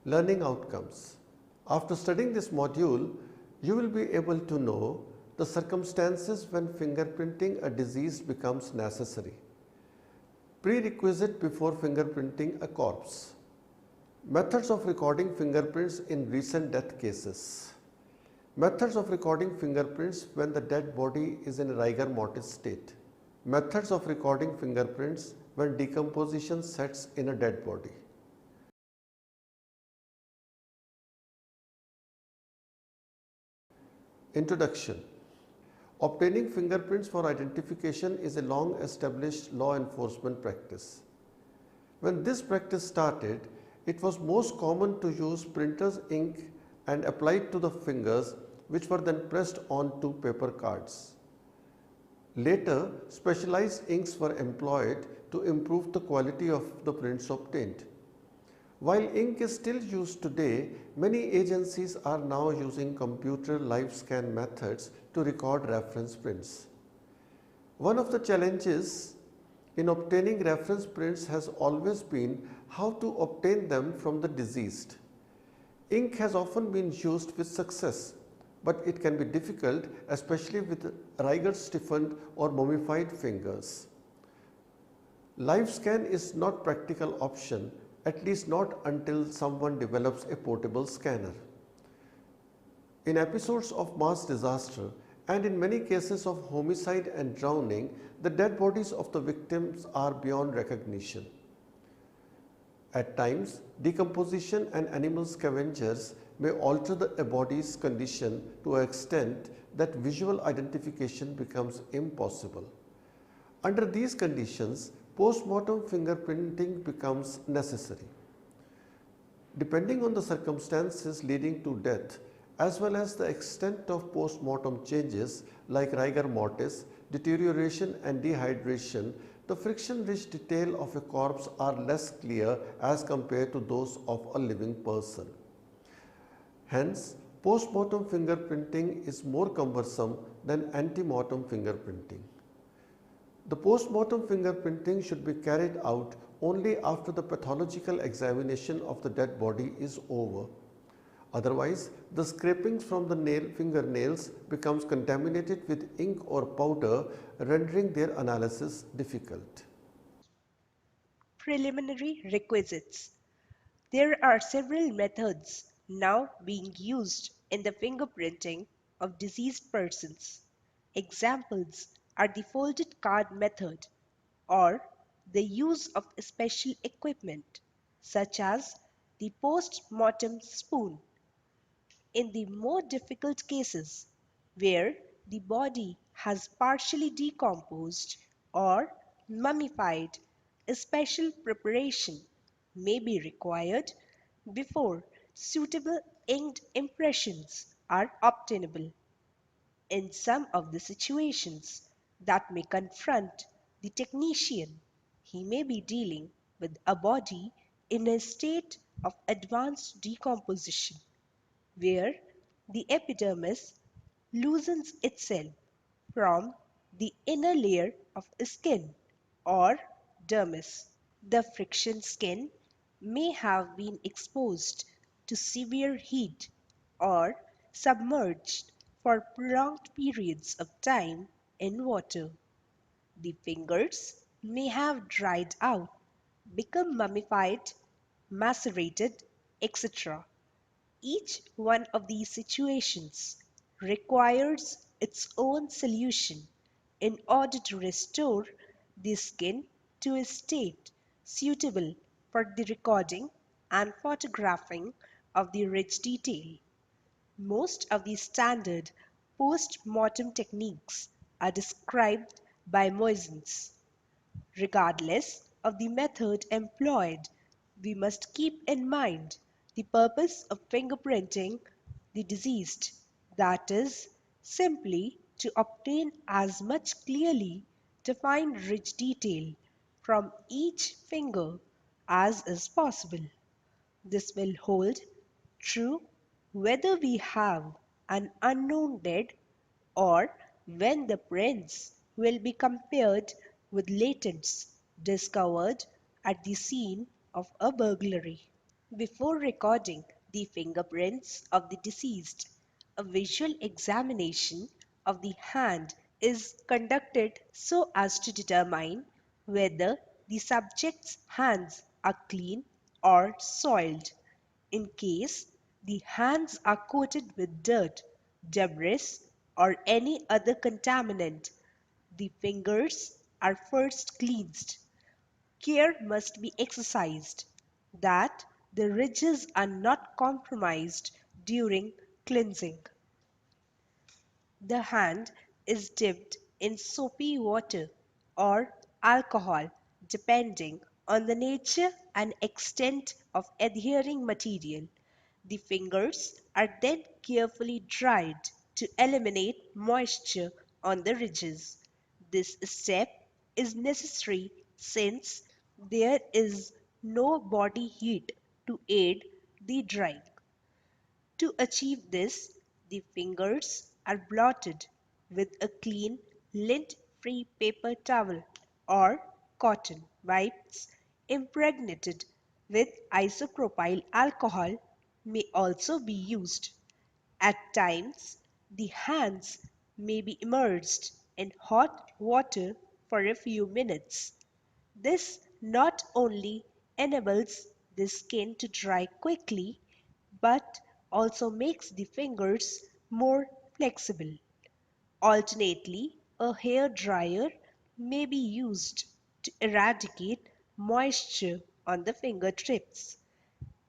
Learning outcomes. After studying this module, you will be able to know the circumstances when fingerprinting a deceased becomes necessary. Prerequisite before fingerprinting a corpse. Methods of recording fingerprints in recent death cases. Methods of recording fingerprints when the dead body is in Rigor Mortis state. Methods of recording fingerprints when decomposition sets in a dead body. Introduction. Obtaining fingerprints for identification is a long established law enforcement practice. When this practice started, it was most common to use printer's ink and apply it to the fingers, which were then pressed onto paper cards. Later, specialized inks were employed to improve the quality of the prints obtained. While ink is still used today, many agencies are now using computer live scan methods to record reference prints. One of the challenges in obtaining reference prints has always been how to obtain them from the deceased. Ink has often been used with success, but it can be difficult, especially with Rigor stiffened or mummified fingers. Live scan is not a practical option, at least not until someone develops a portable scanner. In episodes of mass disaster and in many cases of homicide and drowning, the dead bodies of the victims are beyond recognition. At times, decomposition and animal scavengers may alter a body's condition to an extent that visual identification becomes impossible. Under these conditions, post-mortem fingerprinting becomes necessary. Depending on the circumstances leading to death, as well as the extent of post-mortem changes like rigor mortis, deterioration and dehydration, the friction-rich detail of a corpse are less clear as compared to those of a living person. Hence, post-mortem fingerprinting is more cumbersome than ante-mortem fingerprinting. The post-mortem fingerprinting should be carried out only after the pathological examination of the dead body is over. Otherwise, the scrapings from the fingernails becomes contaminated with ink or powder, rendering their analysis difficult. Preliminary requisites. There are several methods now being used in the fingerprinting of deceased persons. Examples are the folded card method or the use of special equipment such as the post-mortem spoon. In the more difficult cases where the body has partially decomposed or mummified, a special preparation may be required before suitable inked impressions are obtainable. In some of the situations that may confront the technician, he may be dealing with a body in a state of advanced decomposition, where the epidermis loosens itself from the inner layer of skin or dermis. The friction skin may have been exposed to severe heat or submerged for prolonged periods of time in water. The fingers may have dried out, become mummified, macerated, etc. Each one of these situations requires its own solution in order to restore the skin to a state suitable for the recording and photographing of the rich detail. Most of the standard post-mortem techniques are described by Moisans. Regardless of the method employed, we must keep in mind the purpose of fingerprinting the deceased, that is, simply to obtain as much clearly defined rich detail from each finger as is possible. This will hold true whether we have an unknown dead or when the prints will be compared with latents discovered at the scene of a burglary. Before recording the fingerprints of the deceased, a visual examination of the hand is conducted so as to determine whether the subject's hands are clean or soiled. In case the hands are coated with dirt, debris, or any other contaminant, the fingers are first cleansed. Care must be exercised that the ridges are not compromised during cleansing. The hand is dipped in soapy water or alcohol depending on the nature and extent of adhering material. The fingers are then carefully dried to eliminate moisture on the ridges. This step is necessary since there is no body heat to aid the drying. To achieve this, the fingers are blotted with a clean, lint-free paper towel or cotton wipes impregnated with isopropyl alcohol may also be used. At times, the hands may be immersed in hot water for a few minutes. This not only enables the skin to dry quickly, but also makes the fingers more flexible. Alternately, a hair dryer may be used to eradicate moisture on the fingertips.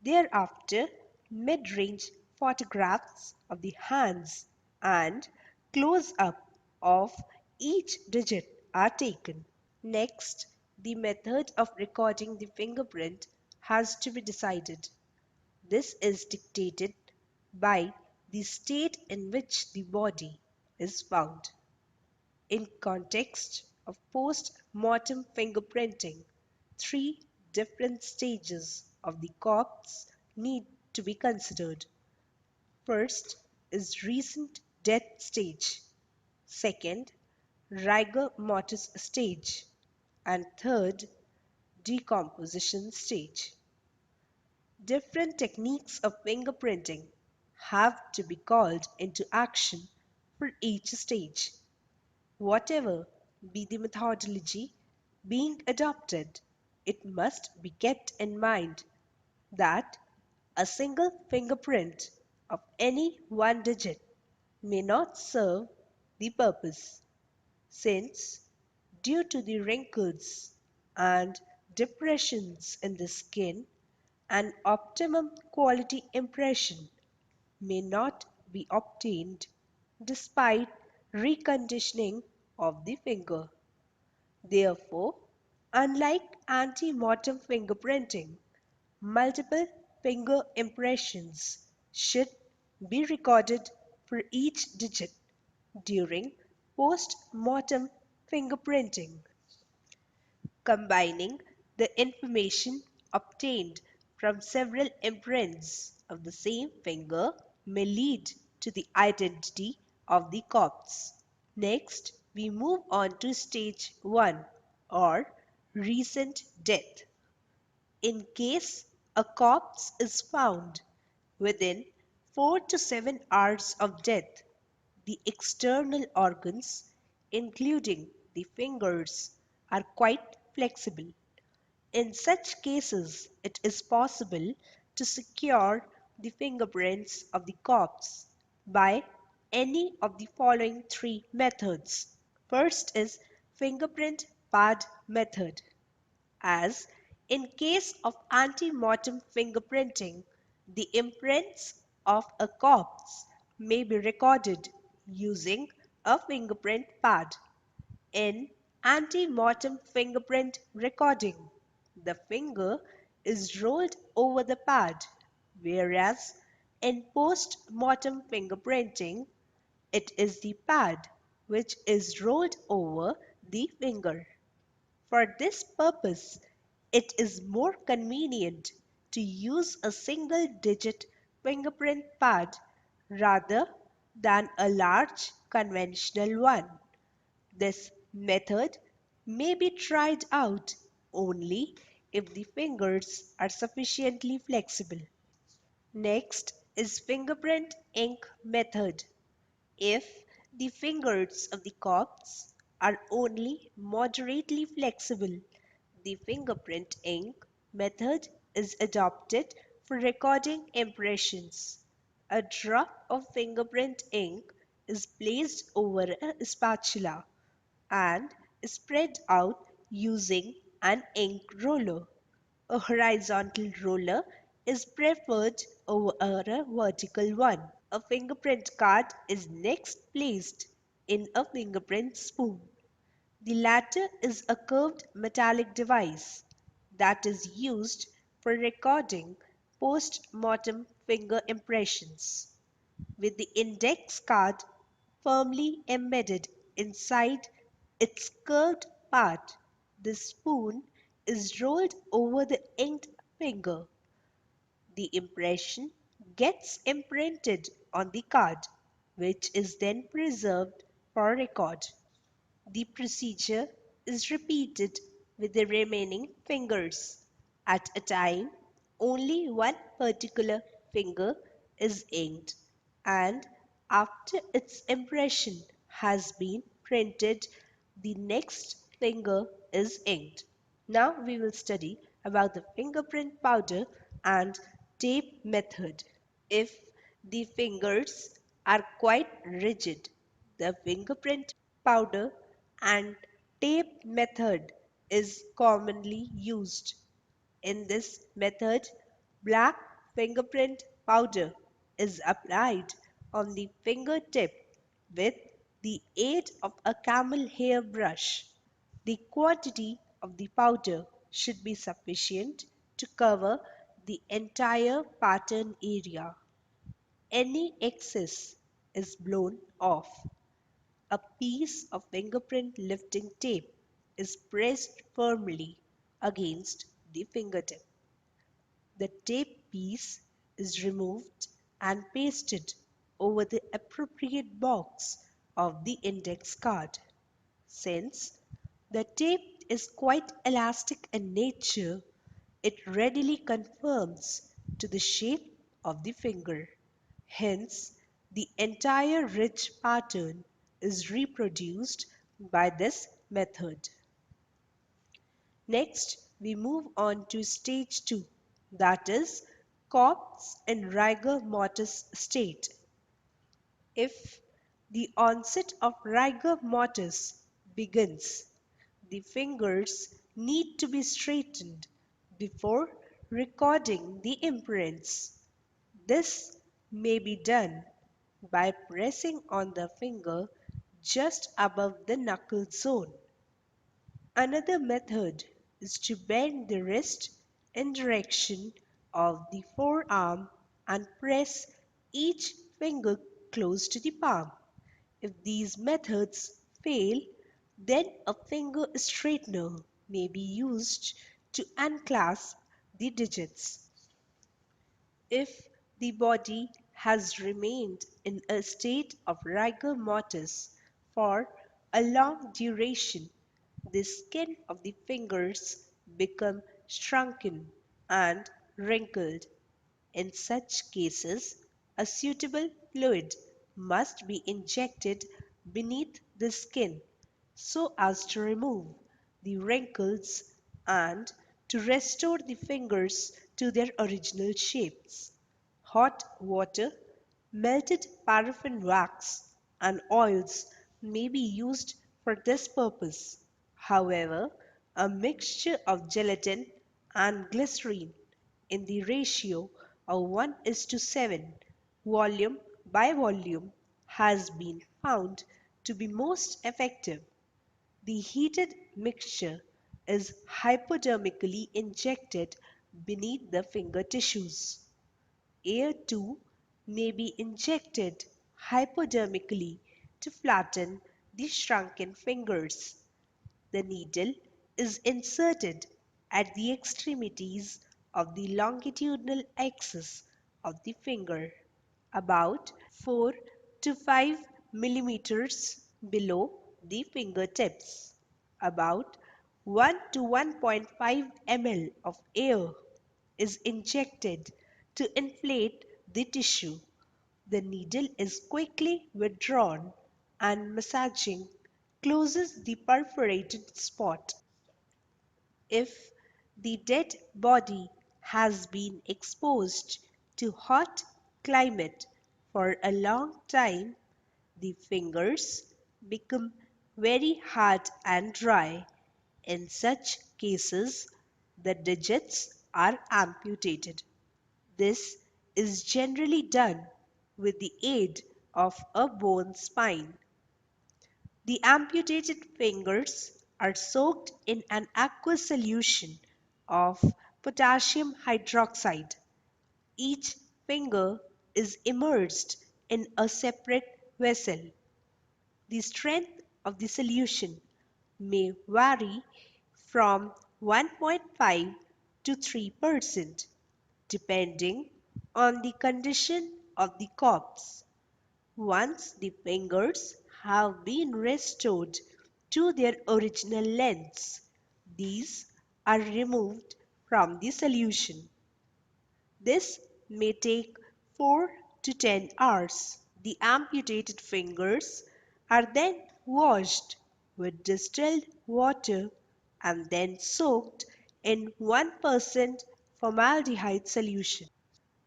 Thereafter, mid-range photographs of the hands and close-up of each digit are taken. Next, the method of recording the fingerprint has to be decided. This is dictated by the state in which the body is found. In context of post-mortem fingerprinting, three different stages of the corpse need to be considered. First is recent death stage, second, rigor mortis stage, and third, decomposition stage. Different techniques of fingerprinting have to be called into action for each stage. Whatever be the methodology being adopted, it must be kept in mind that a single fingerprint of any one digit may not serve the purpose, since, due to the wrinkles and depressions in the skin, an optimum quality impression may not be obtained despite reconditioning of the finger. Therefore, unlike ante-mortem fingerprinting, multiple finger impressions should be recorded for each digit during post-mortem fingerprinting. Combining the information obtained from several imprints of the same finger may lead to the identity of the corpse. Next, we move on to stage 1 or recent death. In case a corpse is found within 4 to 7 hours of death, the external organs, including the fingers, are quite flexible. In such cases, it is possible to secure the fingerprints of the corpse by any of the following three methods. First is fingerprint pad method. As in case of ante-mortem fingerprinting, the imprints of a corpse may be recorded using a fingerprint pad. In ante-mortem fingerprint recording, the finger is rolled over the pad, whereas in post-mortem fingerprinting, it is the pad which is rolled over the finger. For this purpose, it is more convenient to use a single-digit fingerprint pad rather than a large conventional one. This method may be tried out only if the fingers are sufficiently flexible. Next is fingerprint ink method. If the fingers of the corpse are only moderately flexible, the fingerprint ink method is adopted for recording impressions. A drop of fingerprint ink is placed over a spatula and spread out using an ink roller. A horizontal roller is preferred over a vertical one. A fingerprint card is next placed in a fingerprint spoon. The latter is a curved metallic device that is used for recording post-mortem finger impressions. With the index card firmly embedded inside its curved part, the spoon is rolled over the inked finger. The impression gets imprinted on the card, which is then preserved for record. The procedure is repeated with the remaining fingers. At a time, only one particular finger is inked, and after its impression has been printed, the next finger is inked. Now we will study about the fingerprint powder and tape method. If the fingers are quite rigid, the fingerprint powder and tape method is commonly used. In this method, black fingerprint powder is applied on the fingertip with the aid of a camel hair brush. The quantity of the powder should be sufficient to cover the entire pattern area. Any excess is blown off. A piece of fingerprint lifting tape is pressed firmly against the fingertip. The tape piece is removed and pasted over the appropriate box of the index card. Since the tape is quite elastic in nature, it readily conforms to the shape of the finger. Hence, the entire rich pattern is reproduced by this method. Next, we move on to stage 2, that is, corpse in rigor mortis state. If the onset of rigor mortis begins, the fingers need to be straightened before recording the imprints. This may be done by pressing on the finger just above the knuckle zone. Another method is to bend the wrist in direction of the forearm and press each finger close to the palm. If these methods fail, then a finger straightener may be used to unclasp the digits. If the body has remained in a state of rigor mortis for a long duration, the skin of the fingers become shrunken and wrinkled. In such cases, a suitable fluid must be injected beneath the skin so as to remove the wrinkles and to restore the fingers to their original shapes. Hot water, melted paraffin wax, and oils may be used for this purpose. However, a mixture of gelatin and glycerine in the ratio of 1:7 volume by volume has been found to be most effective. The heated mixture is hypodermically injected beneath the finger tissues. Air too may be injected hypodermically to flatten the shrunken fingers. The needle is inserted at the extremities of the longitudinal axis of the finger, about 4 to 5 millimeters below the fingertips, about 1 to 1.5 ml of air is injected to inflate the tissue. The needle is quickly withdrawn and massaging closes the perforated spot. If the dead body has been exposed to hot climate for a long time, the fingers become very hard and dry. In such cases, the digits are amputated. This is generally done with the aid of a bone spine. The amputated fingers are soaked in an aqueous solution of potassium hydroxide. Each finger is immersed in a separate vessel. The strength of the solution may vary from 1.5 to 3% depending on the condition of the corpse. Once the fingers have been restored to their original lengths, these are removed from the solution. This may take 4 to 10 hours. The amputated fingers are then washed with distilled water and then soaked in 1% formaldehyde solution.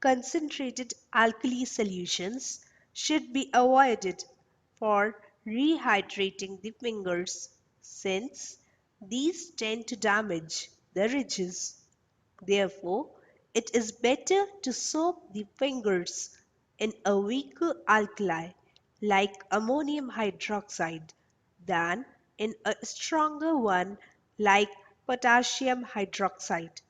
Concentrated alkali solutions should be avoided for rehydrating the fingers since these tend to damage the ridges. Therefore, it is better to soak the fingers in a weaker alkali like ammonium hydroxide than in a stronger one like potassium hydroxide.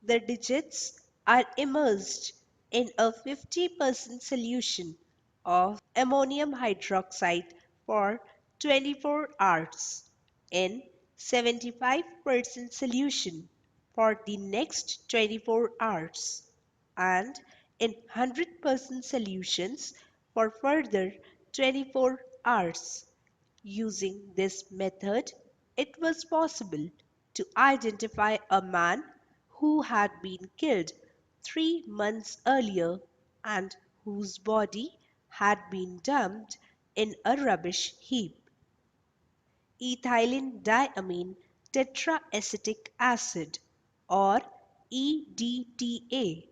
The digits are immersed in a 50% solution of ammonium hydroxide for 24 hours, in 75% solution for the next 24 hours, and in 100% solutions for further 24 hours. Using this method, it was possible to identify a man who had been killed 3 months earlier and whose body had been dumped in a rubbish heap. Ethylene diamine tetraacetic acid, or EDTA,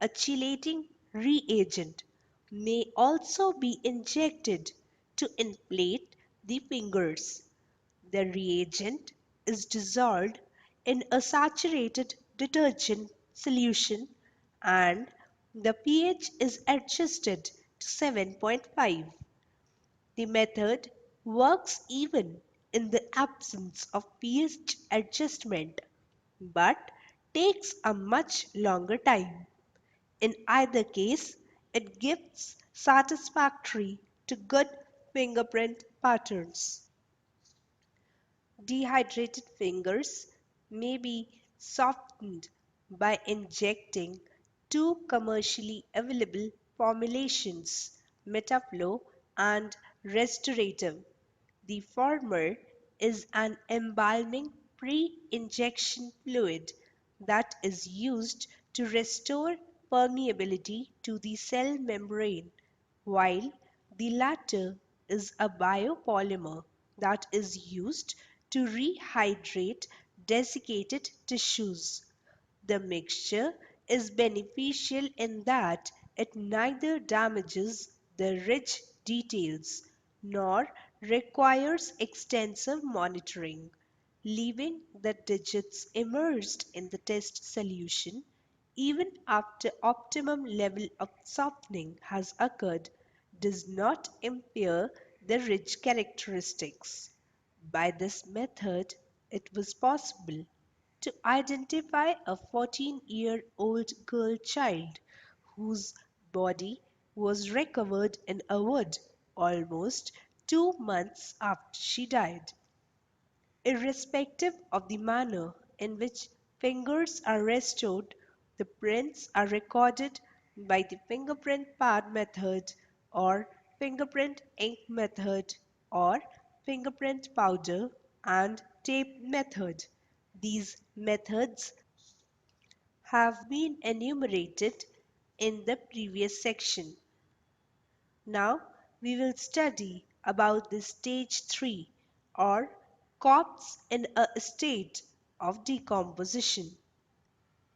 a chelating reagent, may also be injected to inflate the fingers. The reagent is dissolved in a saturated detergent solution and the pH is adjusted to 7.5. The method works even in the absence of pH adjustment but takes a much longer time. In either case, it gives satisfactory to good fingerprint patterns. Dehydrated fingers may be softened by injecting two commercially available formulations, Metaflow and Restorative. The former is an embalming pre-injection fluid that is used to restore permeability to the cell membrane, while the latter is a biopolymer that is used to rehydrate desiccated tissues. The mixture is beneficial in that it neither damages the ridge details nor requires extensive monitoring. Leaving the digits immersed in the test solution even after optimum level of softening has occurred does not impair the ridge characteristics. By this method, it was possible to identify a 14-year-old girl child whose body was recovered in a wood almost 2 months after she died. Irrespective of the manner in which fingers are restored, the prints are recorded by the fingerprint pad method or fingerprint ink method or fingerprint powder and tape method. These methods have been enumerated in the previous section. Now we will study about the stage 3 or corpse in a state of decomposition.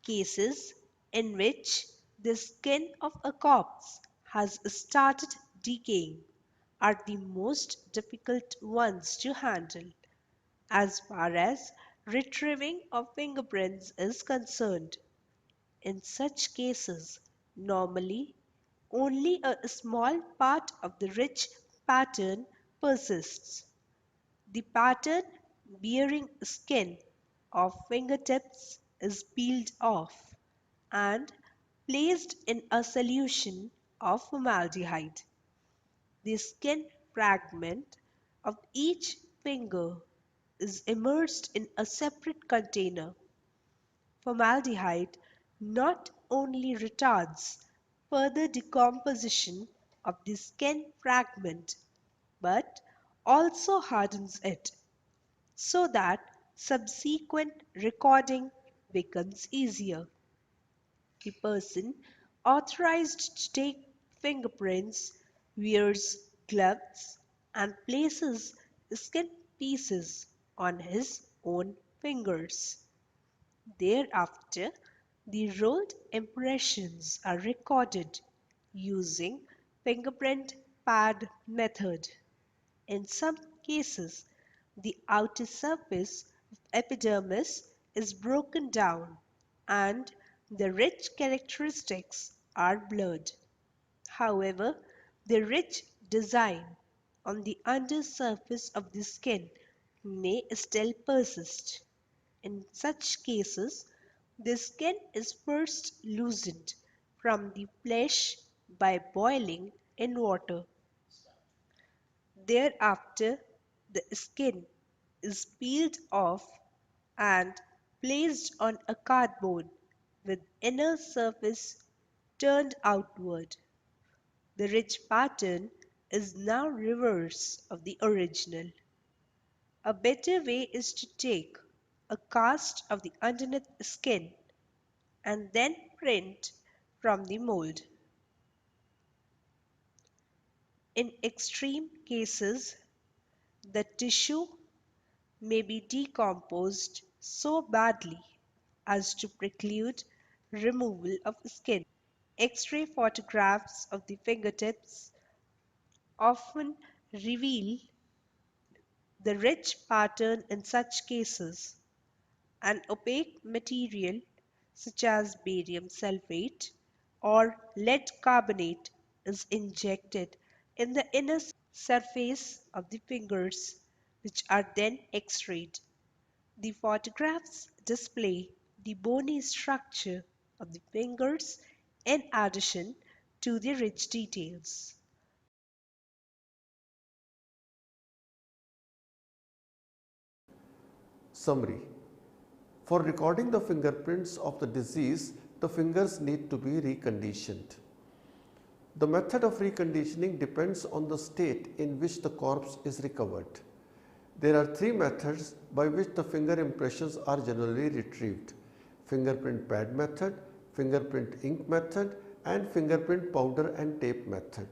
Cases in which the skin of a corpse has started decaying are the most difficult ones to handle as far as retrieving of fingerprints is concerned. In such cases, normally only a small part of the rich pattern persists. The pattern bearing skin of fingertips is peeled off and placed in a solution of formaldehyde. The skin fragment of each finger is immersed in a separate container. Formaldehyde not only retards further decomposition of the skin fragment but also hardens it so that subsequent recording becomes easier. The person authorized to take fingerprints wears gloves and places skin pieces on his own fingers. Thereafter, the rolled impressions are recorded using fingerprint pad method. In some cases, the outer surface of epidermis is broken down and the rich characteristics are blurred. However, the rich design on the undersurface of the skin may still persist. In such cases, the skin is first loosened from the flesh by boiling in water. Thereafter, the skin is peeled off and placed on a cardboard with inner surface turned outward. The ridge pattern is now reverse of the original. A better way is to take a cast of the underneath skin and then print from the mold. In extreme cases, the tissue may be decomposed so badly as to preclude removal of skin. X-ray photographs of the fingertips often reveal the rich pattern in such cases. An opaque material such as barium sulfate or lead carbonate is injected in the inner surface of the fingers, which are then X-rayed. The photographs display the bony structure of the fingers in addition to the rich details. Summary. For recording the fingerprints of the deceased, the fingers need to be reconditioned. The method of reconditioning depends on the state in which the corpse is recovered. There are three methods by which the finger impressions are generally retrieved: fingerprint pad method, fingerprint ink method, and fingerprint powder and tape method.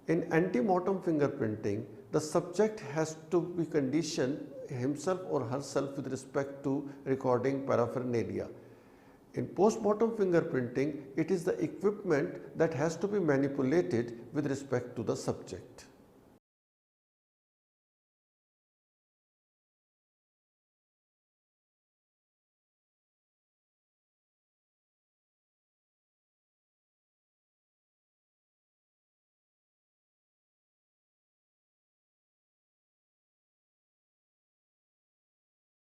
In ante-mortem fingerprinting, the subject has to be conditioned himself or herself with respect to recording paraphernalia. In post-mortem fingerprinting, it is the equipment that has to be manipulated with respect to the subject.